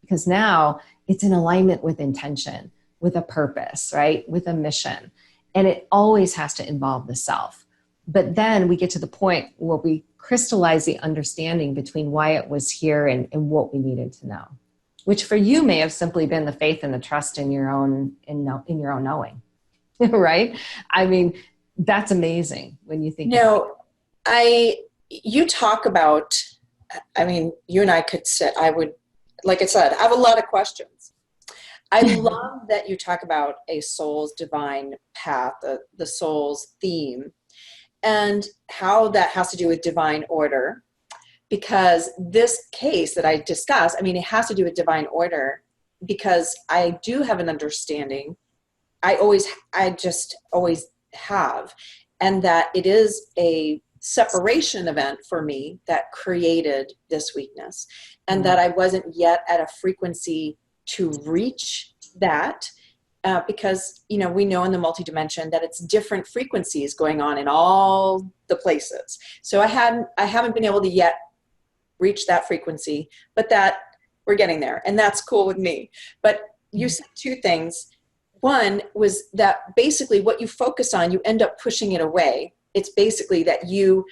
because now it's in alignment with intention, with a purpose, right? With a mission. And it always has to involve the self. But then we get to the point where we crystallize the understanding between why it was here and what we needed to know, which for you may have simply been the faith and the trust in your own knowing, right? I mean, that's amazing when you think. No, you talk about, I mean, you and I could sit, like I said, I have a lot of questions. I love that you talk about a soul's divine path, the soul's theme, and how that has to do with divine order. Because this case that I discussed, I mean, it has to do with divine order, because I do have an understanding. I just always have. and that it is a separation event for me that created this weakness, and that I wasn't yet at a frequency to reach that. Because, you know, we know in the multidimension that it's different frequencies going on in all the places. So I haven't been able to yet reach that frequency, but that we're getting there, and that's cool with me. But you said two things. One was that basically what you focus on, you end up pushing it away. It's basically that you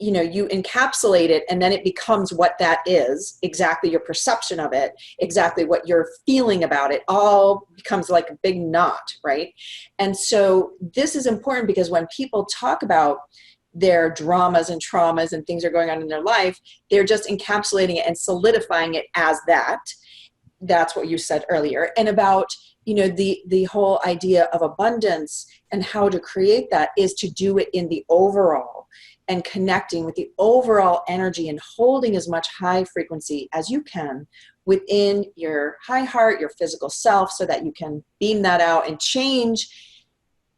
encapsulate it, and then it becomes what that is, exactly your perception of it, exactly what you're feeling about it, all becomes like a big knot, right? And so this is important, because when people talk about their dramas and traumas and things are going on in their life, they're just encapsulating it and solidifying it as that. That's what you said earlier. And about, you know, the whole idea of abundance and how to create that is to do it in the overall, and connecting with the overall energy and holding as much high frequency as you can within your high heart, your physical self, so that you can beam that out and change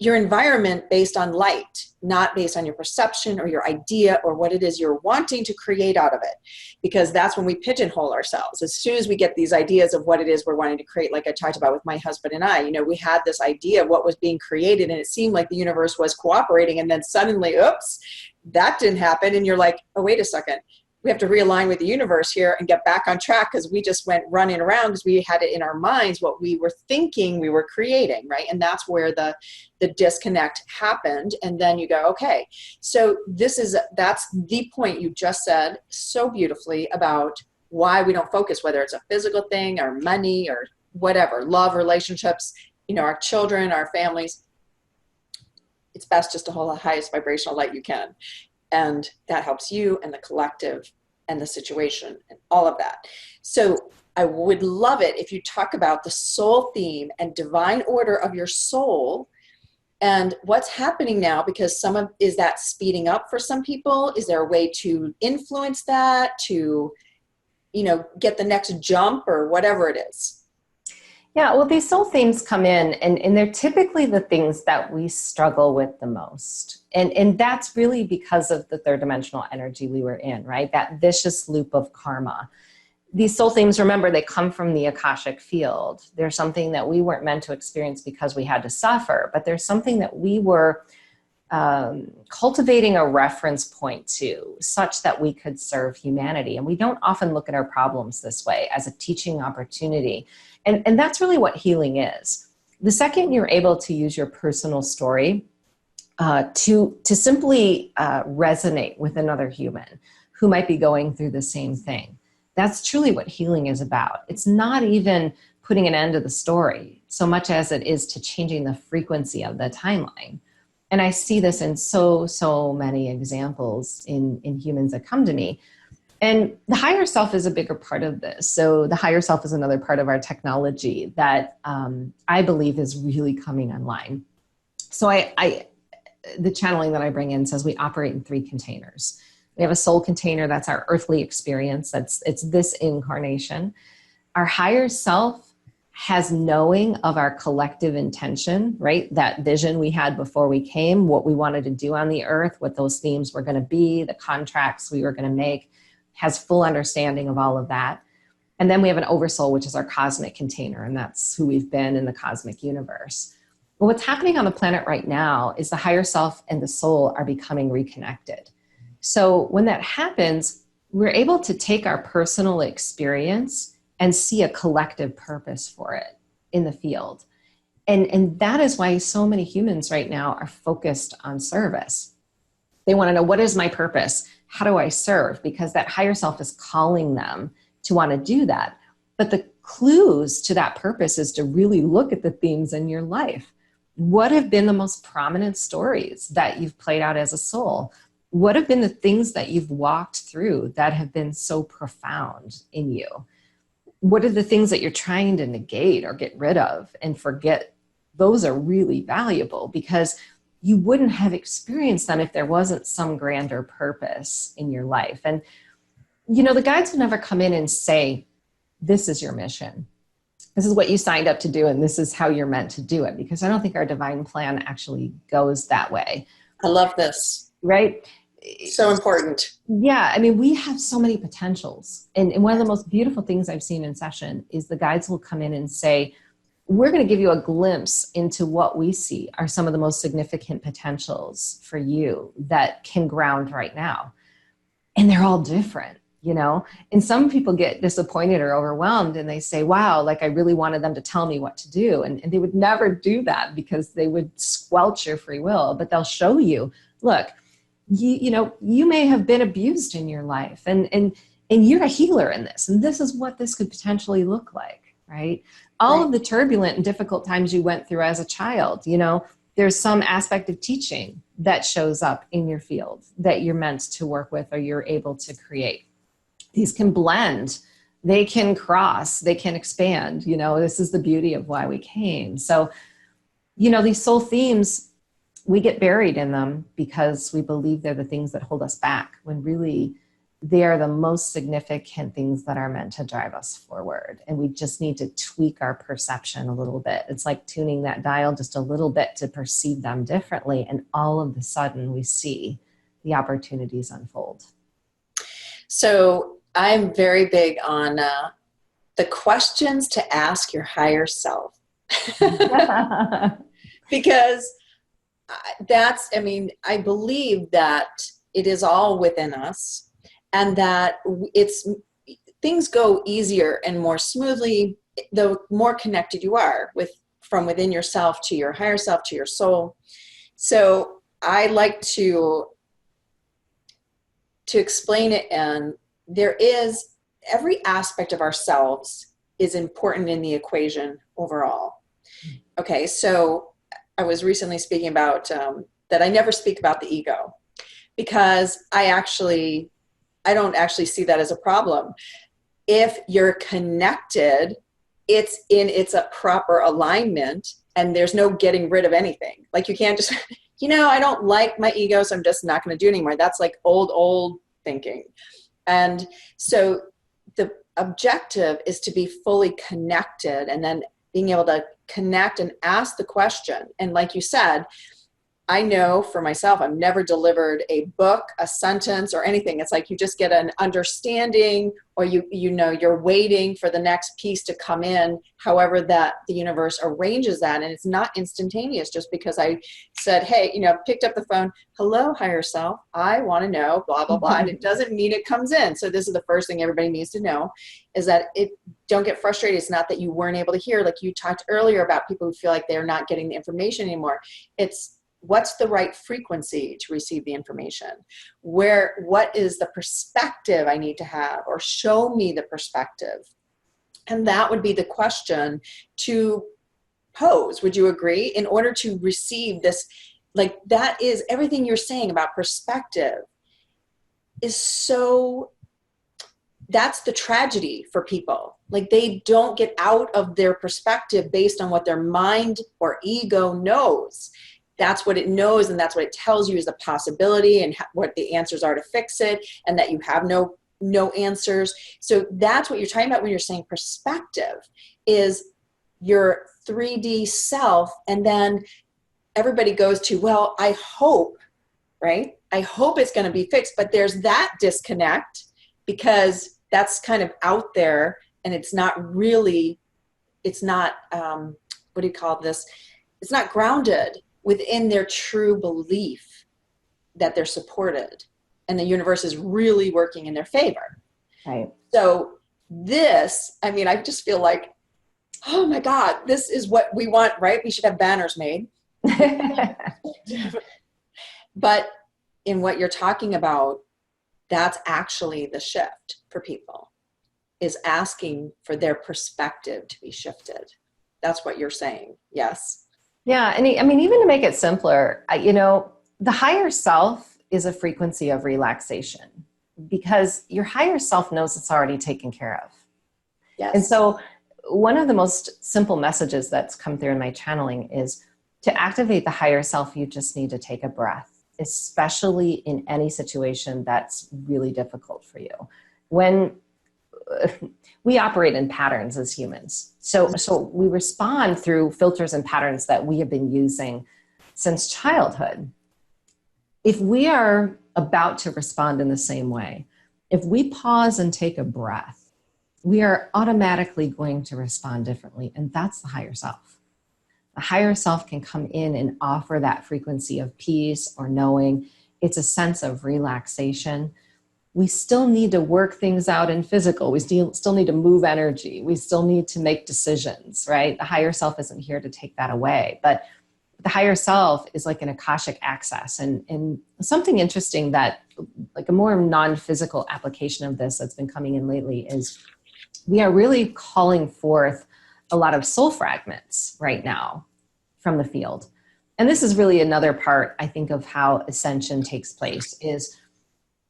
your environment based on light, not based on your perception or your idea or what it is you're wanting to create out of it. Because that's when we pigeonhole ourselves. As soon as we get these ideas of what it is we're wanting to create, like I talked about with my husband and I, you know, we had this idea of what was being created, and it seemed like the universe was cooperating, and then suddenly, oops, that didn't happen. And you're like, oh, wait a second. We have to realign with the universe here and get back on track, because we just went running around because we had it in our minds what we were thinking we were creating, right? And that's where the disconnect happened. And then you go, okay, so that's the point you just said so beautifully about why we don't focus, whether it's a physical thing or money or whatever, love, relationships, you know, our children, our families. It's best just to hold the highest vibrational light you can. And that helps you and the collective and the situation and all of that. So I would love it if you talk about the soul theme and divine order of your soul and what's happening now, because is that speeding up for some people? Is there a way to influence that, to, you know, get the next jump or whatever it is? Yeah, well, these soul themes come in, and they're typically the things that we struggle with the most. And that's really because of the third dimensional energy we were in, right? That vicious loop of karma. These soul themes, remember, they come from the Akashic field. They're something that we weren't meant to experience because we had to suffer, but there's something that we were cultivating a reference point to, such that we could serve humanity. And we don't often look at our problems this way, as a teaching opportunity. And that's really what healing is. The second you're able to use your personal story to simply resonate with another human who might be going through the same thing, that's truly what healing is about. It's not even putting an end to the story so much as it is to changing the frequency of the timeline. And I see this in so many examples in humans that come to me. And the higher self is a bigger part of this. So the higher self is another part of our technology that I believe is really coming online. So the channeling that I bring in says we operate in 3 containers. We have a soul container, that's our earthly experience, it's this incarnation. Our higher self has knowing of our collective intention, right? That vision we had before we came, what we wanted to do on the earth, what those themes were going to be, the contracts we were going to make, has full understanding of all of that. And then we have an oversoul, which is our cosmic container, and that's who we've been in the cosmic universe. But what's happening on the planet right now is the higher self and the soul are becoming reconnected. So when that happens, we're able to take our personal experience and see a collective purpose for it in the field. And that is why so many humans right now are focused on service. They want to know, what is my purpose? How do I serve? Because that higher self is calling them to want to do that. But the clues to that purpose is to really look at the themes in your life. What have been the most prominent stories that you've played out as a soul? What have been the things that you've walked through that have been so profound in you? What are the things that you're trying to negate or get rid of and forget? Those are really valuable, because you wouldn't have experienced them if there wasn't some grander purpose in your life. And, you know, the guides will never come in and say, this is your mission. This is what you signed up to do, and this is how you're meant to do it, because I don't think our divine plan actually goes that way. I love this. Right? So important. Yeah. I mean, we have so many potentials. And one of the most beautiful things I've seen in session is the guides will come in and say, we're going to give you a glimpse into what we see are some of the most significant potentials for you that can ground right now. And they're all different, you know, and some people get disappointed or overwhelmed and they say, wow, like I really wanted them to tell me what to do. And they would never do that because they would squelch your free will, but they'll show you, look, you know, you may have been abused in your life and you're a healer in this. And this is what this could potentially look like, right? All of the turbulent and difficult times you went through as a child, you know, there's some aspect of teaching that shows up in your field that you're meant to work with or you're able to create. These can blend, they can cross, they can expand. You know, this is the beauty of why we came. So, you know, these soul themes, we get buried in them because we believe they're the things that hold us back, when really they are the most significant things that are meant to drive us forward. And we just need to tweak our perception a little bit. It's like tuning that dial just a little bit to perceive them differently. And all of a sudden we see the opportunities unfold. So I'm very big on the questions to ask your higher self. Because I believe that it is all within us, and that things go easier and more smoothly the more connected you are from within yourself to your higher self, to your soul. So I like to explain it, and every aspect of ourselves is important in the equation overall. Okay, so I was recently speaking about that I never speak about the ego, because I don't actually see that as a problem. If you're connected, it's a proper alignment, and there's no getting rid of anything. Like you can't just, I don't like my ego, so I'm just not going to do it anymore. That's like old thinking. And so the objective is to be fully connected, and then being able to connect and ask the question. And like you said, I know for myself, I've never delivered a book, a sentence, or anything. It's like you just get an understanding, or you're waiting for the next piece to come in, however that the universe arranges that. And it's not instantaneous just because I said, hey, picked up the phone, hello, higher self, I want to know, blah, blah, blah. And it doesn't mean it comes in. So this is the first thing everybody needs to know, is that don't get frustrated. It's not that you weren't able to hear, like you talked earlier about people who feel like they're not getting the information anymore. It's what's the right frequency to receive the information? What is the perspective I need to have, or show me the perspective? And that would be the question to pose. Would you agree? In order to receive this, like that is everything you're saying about perspective is so, that's the tragedy for people. Like they don't get out of their perspective based on what their mind or ego knows. That's what it knows, and that's what it tells you is the possibility and what the answers are to fix it, and that you have no answers. So that's what you're talking about when you're saying perspective, is your 3D self. And then everybody goes to, well, I hope, right? I hope it's going to be fixed, but there's that disconnect because that's kind of out there, and it's not really, it's not, what do you call this? It's not grounded within their true belief that they're supported and the universe is really working in their favor. Right. So I just feel like, oh my God, this is what we want, right? We should have banners made. But in what you're talking about, that's actually the shift for people, is asking for their perspective to be shifted. That's what you're saying. Yes. Yeah. And even to make it simpler, the higher self is a frequency of relaxation, because your higher self knows it's already taken care of. Yes. And so one of the most simple messages that's come through in my channeling is to activate the higher self, you just need to take a breath, especially in any situation that's really difficult for you. When we operate in patterns as humans. So we respond through filters and patterns that we have been using since childhood. if we are about to respond in the same way, if we pause and take a breath, we are automatically going to respond differently. And that's the higher self. The higher self can come in and offer that frequency of peace or knowing. It's a sense of relaxation. We still need to work things out in physical. We still need to move energy. We still need to make decisions, right? The higher self isn't here to take that away. But the higher self is like an Akashic access. And something interesting that, like a more non-physical application of this that's been coming in lately, is we are really calling forth a lot of soul fragments right now from the field. And this is really another part, I think, of how ascension takes place, is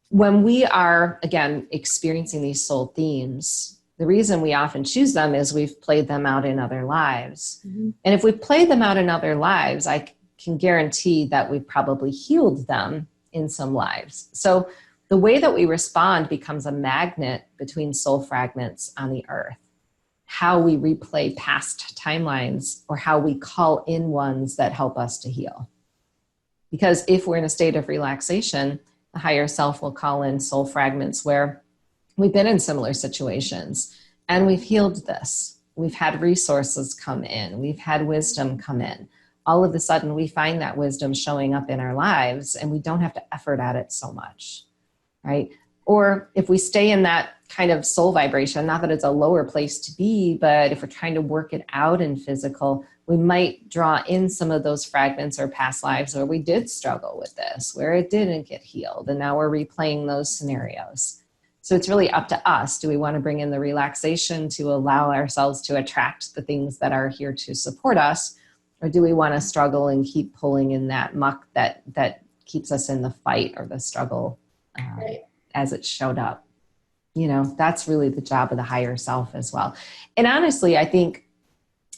when we are, again, experiencing these soul themes, the reason we often choose them is we've played them out in other lives. Mm-hmm. And if we play them out in other lives, I can guarantee that we've probably healed them in some lives. So the way that we respond becomes a magnet between soul fragments on the earth. How we replay past timelines, or how we call in ones that help us to heal. Because if we're in a state of relaxation, the higher self will call in soul fragments where we've been in similar situations and we've healed this. We've had resources come in. We've had wisdom come in. All of a sudden, we find that wisdom showing up in our lives and we don't have to effort at it so much, right? Or if we stay in that kind of soul vibration, not that it's a lower place to be, but if we're trying to work it out in physical, we might draw in some of those fragments or past lives where we did struggle with this, where it didn't get healed. And now we're replaying those scenarios. So it's really up to us. Do we want to bring in the relaxation to allow ourselves to attract the things that are here to support us? Or do we want to struggle and keep pulling in that muck that keeps us in the fight or the struggle Right. as it showed up? You know, that's really the job of the higher self as well. And honestly, I think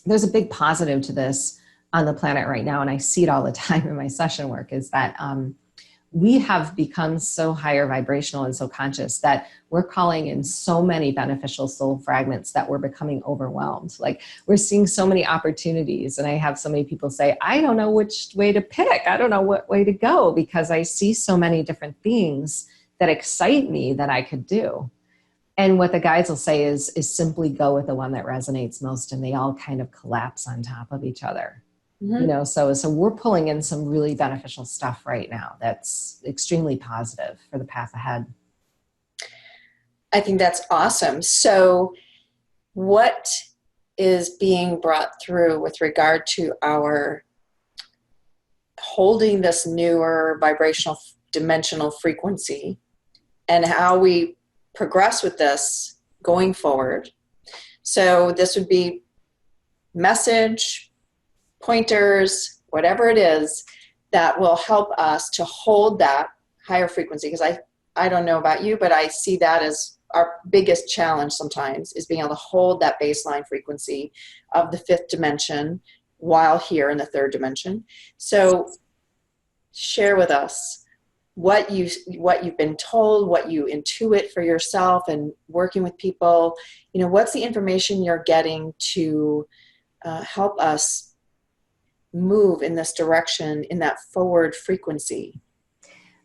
there's a big positive to this on the planet right now, and I see it all the time in my session work, is that we have become so higher vibrational and so conscious that we're calling in so many beneficial soul fragments that we're becoming overwhelmed. Like, we're seeing so many opportunities, and I have so many people say, I don't know which way to pick. I don't know what way to go, because I see so many different things that excite me that I could do. And what the guides will say is simply go with the one that resonates most, and they all kind of collapse on top of each other. Mm-hmm. You know, so we're pulling in some really beneficial stuff right now that's extremely positive for the path ahead. I think that's awesome. So what is being brought through with regard to our holding this newer vibrational dimensional frequency, and how we progress with this going forward? So this would be message, pointers, whatever it is that will help us to hold that higher frequency. Because I don't know about you, but I see that as our biggest challenge sometimes, is being able to hold that baseline frequency of the fifth dimension while here in the third dimension. So share with us what you've been told, what you intuit for yourself, and working with people. You know, what's the information you're getting to help us move in this direction, in that forward frequency?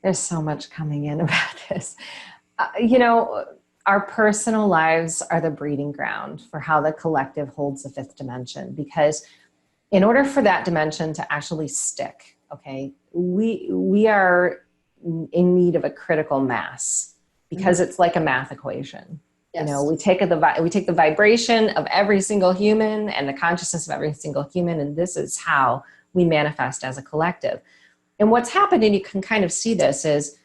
There's so much coming in about this. You know, our personal lives are the breeding ground for how the collective holds the fifth dimension, because in order for that dimension to actually stick, okay, we are in need of a critical mass, because it's like a math equation. Yes. You know, we take the vibration of every single human and the consciousness of every single human, and this is how we manifest as a collective. And what's happened, and you can kind of see this, is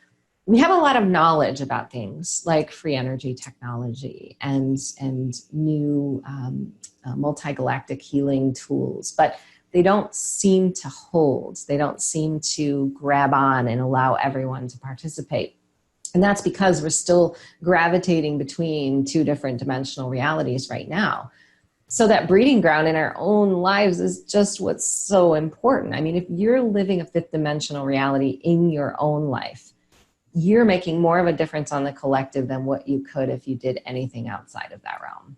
we have a lot of knowledge about things like free energy technology and new multi-galactic healing tools, but they don't seem to hold. They don't seem to grab on and allow everyone to participate. And that's because we're still gravitating between two different dimensional realities right now. So that breeding ground in our own lives is just what's so important. I mean, if you're living a fifth dimensional reality in your own life, you're making more of a difference on the collective than what you could if you did anything outside of that realm.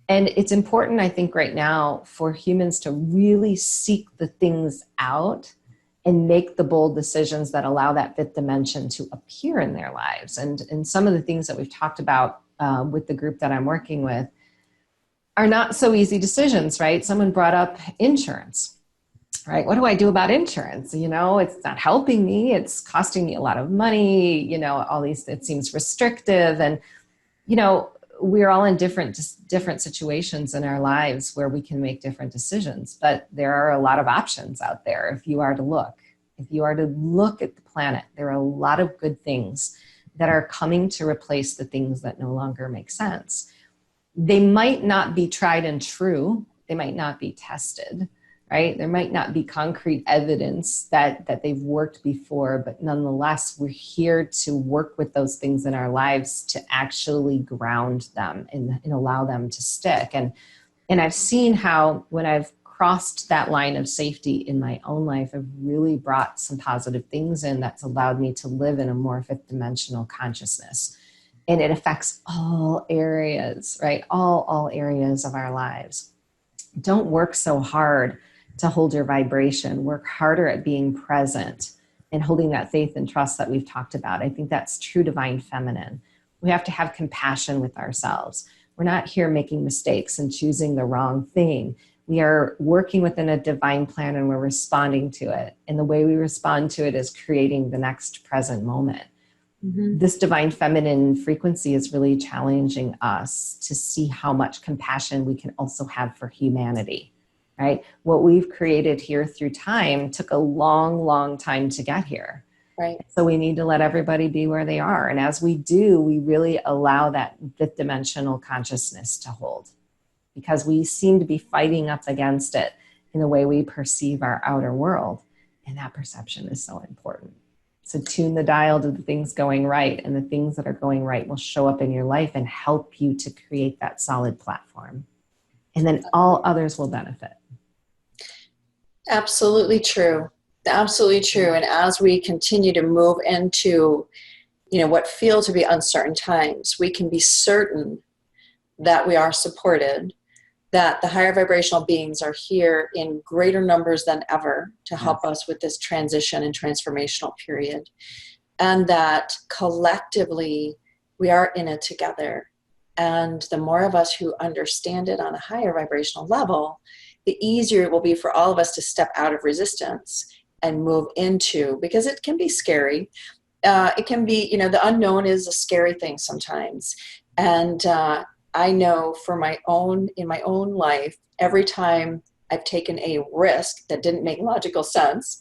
And it's important, I think, right now for humans to really seek the things out and make the bold decisions that allow that fifth dimension to appear in their lives. And some of the things that we've talked about with the group that I'm working with are not so easy decisions, right? Someone brought up insurance, right? What do I do about insurance? It's not helping me. It's costing me a lot of money, all these, it seems restrictive. And, we're all in different situations in our lives where we can make different decisions, but there are a lot of options out there. If you are to look at the planet, there are a lot of good things that are coming to replace the things that no longer make sense. They might not be tried and true. They might not be tested, right? There might not be concrete evidence that they've worked before, but nonetheless, we're here to work with those things in our lives to actually ground them and allow them to stick. And I've seen how when I've crossed that line of safety in my own life, I've really brought some positive things in that's allowed me to live in a more fifth dimensional consciousness. And it affects all areas, right? All areas of our lives. Don't work so hard to hold your vibration. Work harder at being present and holding that faith and trust that we've talked about. I think that's true divine feminine. We have to have compassion with ourselves. We're not here making mistakes and choosing the wrong thing. We are working within a divine plan and we're responding to it. And the way we respond to it is creating the next present moment. Mm-hmm. This divine feminine frequency is really challenging us to see how much compassion we can also have for humanity. Right? What we've created here through time took a long, long time to get here. Right. So we need to let everybody be where they are. And as we do, we really allow that fifth dimensional consciousness to hold, because we seem to be fighting up against it in the way we perceive our outer world. And that perception is so important. So tune the dial to the things going right, and the things that are going right will show up in your life and help you to create that solid platform. And then all others will benefit. Absolutely true. Absolutely true. And as we continue to move into, what feel to be uncertain times, we can be certain that we are supported, that the higher vibrational beings are here in greater numbers than ever to help us with this transition and transformational period. And that collectively we are in it together. And the more of us who understand it on a higher vibrational level, the easier it will be for all of us to step out of resistance and move into, because it can be scary. It can be, the unknown is a scary thing sometimes. And I know in my own life, every time I've taken a risk that didn't make logical sense,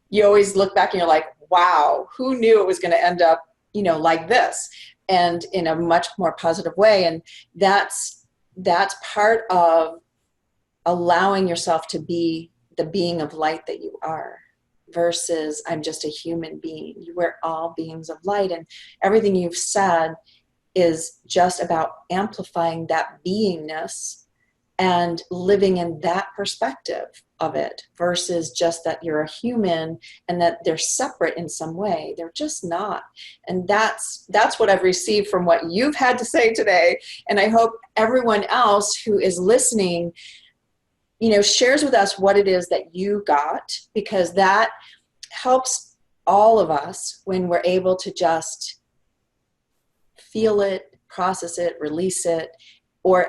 you always look back and you're like, wow, who knew it was going to end up, like this, and in a much more positive way. And that's part of allowing yourself to be the being of light that you are, versus I'm just a human being. We're all beings of light, and everything you've said is just about amplifying that beingness and living in that perspective of it, versus just that you're a human and that they're separate in some way. They're just not. And that's what I've received from what you've had to say today. And I hope everyone else who is listening, shares with us what it is that you got, because that helps all of us when we're able to just feel it, process it, release it,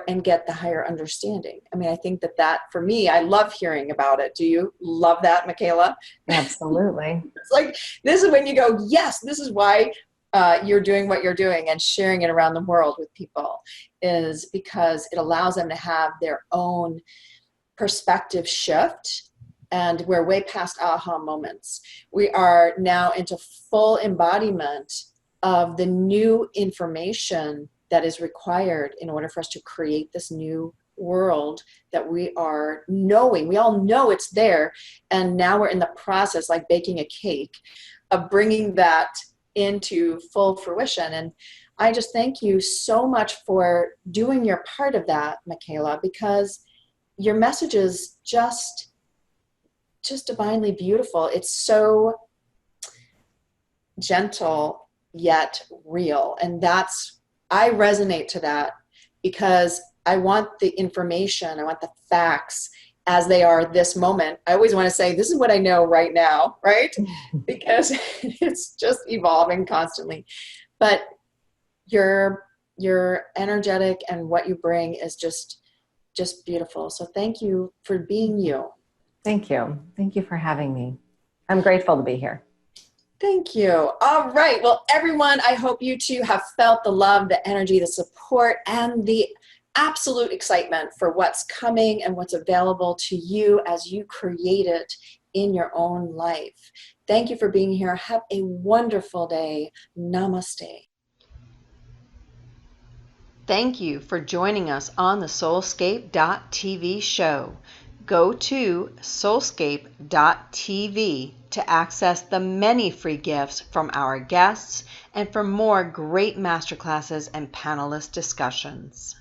and get the higher understanding. I mean, I think that for me, I love hearing about it. Do you love that, Micheila? Absolutely. It's like, this is when you go, yes, this is why you're doing what you're doing, and sharing it around the world with people, is because it allows them to have their own perspective shift. And we're way past aha moments. We are now into full embodiment of the new information that is required in order for us to create this new world that we are knowing. We all know it's there. And now we're in the process, like baking a cake, of bringing that into full fruition. And I just thank you so much for doing your part of that, Micheila, because your message is just divinely beautiful. It's so gentle yet real. And I resonate to that, because I want the information, I want the facts, as they are this moment. I always want to say, this is what I know right now, right? Because it's just evolving constantly. But you're energetic, and what you bring is just beautiful. So thank you for being you. Thank you. Thank you for having me. I'm grateful to be here. Thank you. All right. Well, everyone, I hope you too have felt the love, the energy, the support, and the absolute excitement for what's coming and what's available to you as you create it in your own life. Thank you for being here. Have a wonderful day. Namaste. Thank you for joining us on the SoulScape.tv show. Go to SoulScape.tv to access the many free gifts from our guests and for more great masterclasses and panelist discussions.